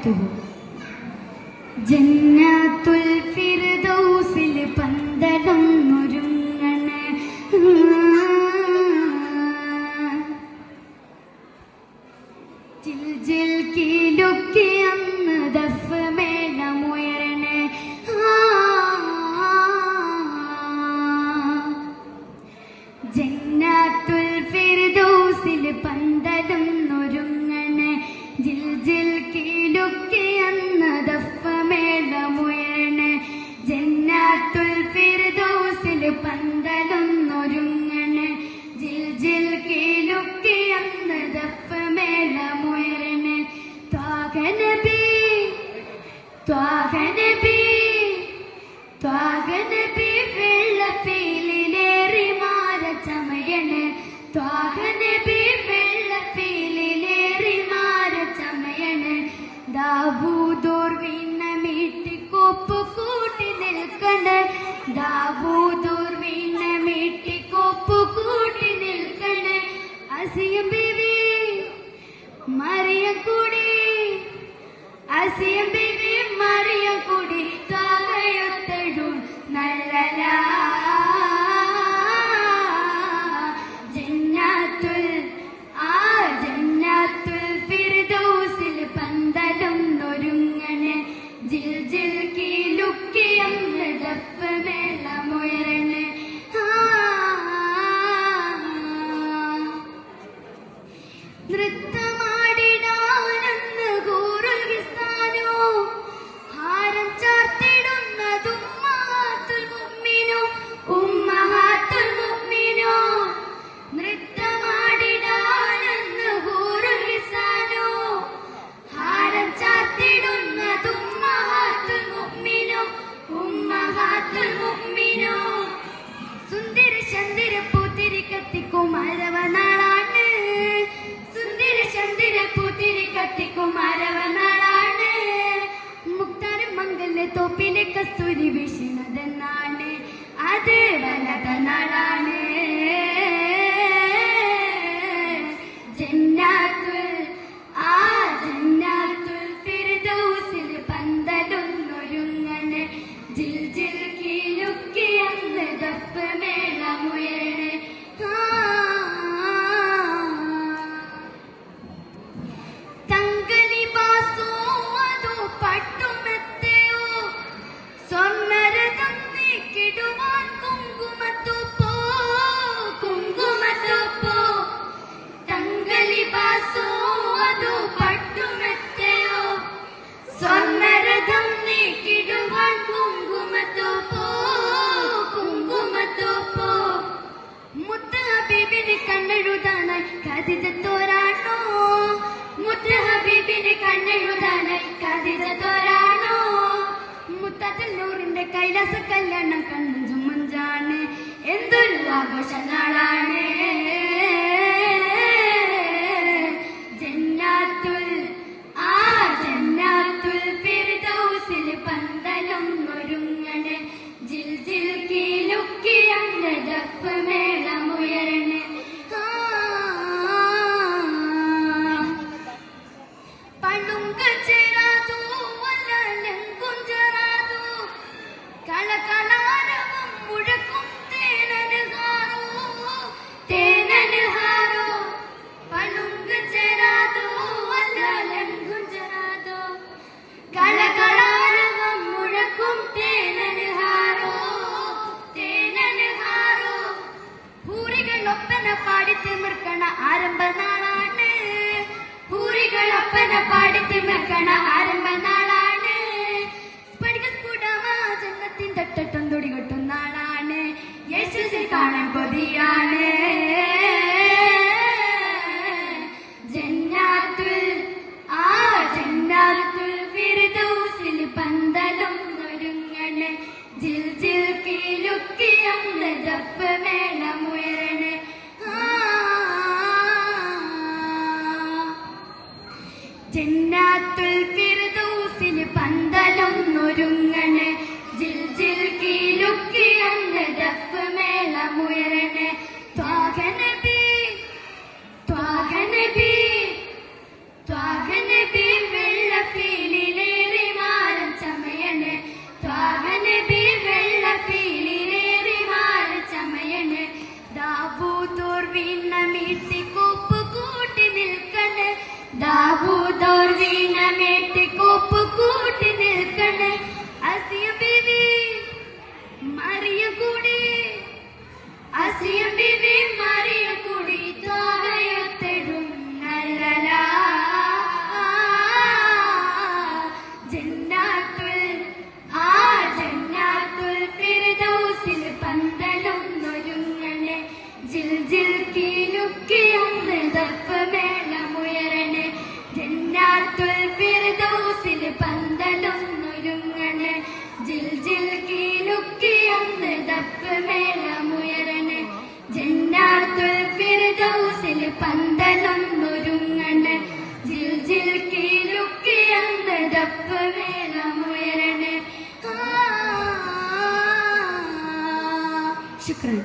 وبركاته. ജന്നത്തുൽ ഫിർദൗസിൽ പന്തലൊന്നൊരുങ്ങണേ ജിൽ ജിൽ കീലൊക്കെ അന്ന് ദഫ് മേളമുയരണേ ജന്നത്തുൽ ഫിർദൗസിൽ പന്തലൊന്നൊരുങ്ങണേ ജിൽ ജിൽ കീലൊക്കെ അന്ന് ദഫ് മേളമുയരണേ ജന്നത്തുൽ ഫിർദൗസിൽ പന്തലൊന്നൊരുങ്ങണേ ജിൽ ജിൽ കീലൊക്കെ അന്ന് ദഫ് മേളമുയരണേ ത്വാഹ നബി ത്വാഹ നബി ത്വാഹ നബി വെള്ളപ്പീലിലേറി മാര ചമയണേ ത്വാഹ നബി വെള്ളപ്പീലിലേറി മാര ചമയണേ ദാവൂദോർ വീണ മീട്ടിക്കോപ്പ് കൂട്ടി നിൽക്കണേ ദാവൂദോർ വീണ മീട്ടിക്കോപ്പ് കൂട്ടി നിൽക്കണേ അസിയ ബീവി മറിയം കൂടി അസിയ ബീവി മറിയം കൂടി താകയൊത്തടും നല്ലല ജന്നത്തുൽ ഫിർദൗസിൽ പന്തലൊന്നൊരുങ്ങണേ ജിൽ ജിൽ കീലുക്കി അന്ന് ദഫ് മേളമുയരണേ നൃത്തമാടിടാനെന്ന് ഹൂറുൽ ഹിസാനോ ഹാരം ചാർത്തിടുന്നതും ഉമ്മഹാത്തുൽ മുഅ്മിനോ ഉമ്മഹാത്തുൽ മുഅ്മിനോ നൃത്തമാടിടാനെന്ന് ഹൂറുൽ ഹിസാനോ ഹാരം ചാർത്തിടുന്നതും ഉമ്മഹാത്തുൽ മുഅ്മിനോ ഉമ്മഹാത്തുൽ മുഅ്മിനോ സുന്ദര ചന്ദ്ര പൂത്തിരി കത്തിക്കും അരവനാളാണ് സുന്ദര ചന്ദ്ര പൂത്തിരി കത്തിക്കും അരവനാളാണ് മുക്താര മംഗല്യ തോപ്പിലെ കസ്തൂരി വീശുന്നതെന്നാണ് അത് വലത നാളാണ് ജന്നത്തുൽ ഫിർദൗസിൽ പന്തലൊന്നൊരുങ്ങണേ ജിൽ ജിൽ കീലുക്കി അന്ന് ദഫ് മേളമുയരണേ തങ്കലിബാസോ അതോ പട്ടുമെത്തയോ സ്വർണ്ണരഥം നീക്കിടുവാൻ കുങ്കുമത്തോപ്പോ കുങ്കുമത്തോപ്പോ തങ്കലിബാസോ അതോ പട്ടുമെത്തയോ സ്വർണ്ണരഥം നീക്കിടുവാൻ കുങ്കുമത്തോപ്പോ കുങ്കുമത്തോപ്പോ മുത്ത് ഹബീബിനെ കണ്ണെഴുതാനായി ഖദീജത്തോരാണോ മുത്ത് ഹബീബിനെ കണ്ണെഴുതാനായി ഖദീജത്തോരാണോ മുത്തത്തിൽ നൂറിന്റെ കൈലാസ കല്യാണം കണ്ണും ചുമഞ്ചാണ് എന്തൊരു ആഘോഷ നാളാണ് ജന്നത്തുൽ ഫിർദൗസിൽ പന്തലൊന്നൊരുങ്ങണേ ജിൽ ജിൽ കീലുക്കി അന്ന് ദഫ് മേളമുയരണേ പണുങ്ക ചേരാതോ വല്ലലെങ്കും ചേരാതോ കളകളാരവം മുഴക്കും തേനനുഹാരോ തേനനുഹാരോ പണുങ്ക ചേരാതോ വല്ലലെങ്കും ചേരാതോ കളകളാരവം മുഴക്കും തേനനുഹാരോ തേനനുഹാരോ പൂരികളൊപ്പന പാടി തിമിർക്കണ ആരംഭ നാളാണ് പൂരികളൊപ്പന പാടി തിമിർക്കണ ആരംഭ നാളാണ് ജന്നത്തിൻ തട്ടട്ടം തൊടികൊട്ടും നാളാണ് യേശുവിനെ കാണാൻ കൊതിയാണ് ജന്നത്തുൽ ഫിർദൗസിൽ പന്തലൊന്നൊരുങ്ങണേ ജിൽ ജിൽ കീലുക്കി അന്ന് ദഫ് മേളമുയരണേ ജന്നത്തുൽ ഫിർദൗസിൽ പന്തലൊന്നൊരുങ്ങണേ ജിൽ ജിൽ കീലുക്കി അന്ന് ദഫ് മേളമുയരണേ ത്വാഹ നബി ത്വാഹ നബി ത്വാഹ നബി വെള്ളപ്പീലി ദാവൂദോർ വീണമേറ്റ് കോപ്പ് കൂട്ടി നിൽക്കണേ അസിയ ബീവി മറിയ കൂടി അസിയ ബീവി മറിയ കൂടി ത്വാഹയൊത്തെടും നല്ലല ജന്നാത്തുൽ ഫിർദൗസിൽ പന്തലും ഒരുങ്ങണേ ജിൽ ജിൽ കീലുക്കിയൊന്ന് ദഫ് മേളമുയരണേ ജന്നാത്തുൽ ഫിർദൗസിൽ പന്തലും ഒരുങ്ങണേ ജിൽ ജിൽ കീലുക്കിയൊന്ന് ദഫ് മേളമുയരണേ ജന്നാത്തുൽ ഫിർദൗസിൽ പന്തലും ഒരുങ്ങണേ ജിൽ ജിൽ കീലുക്കിയൊന്ന് ദഫ് മേളമുയരണേ. ശുക്രൻ.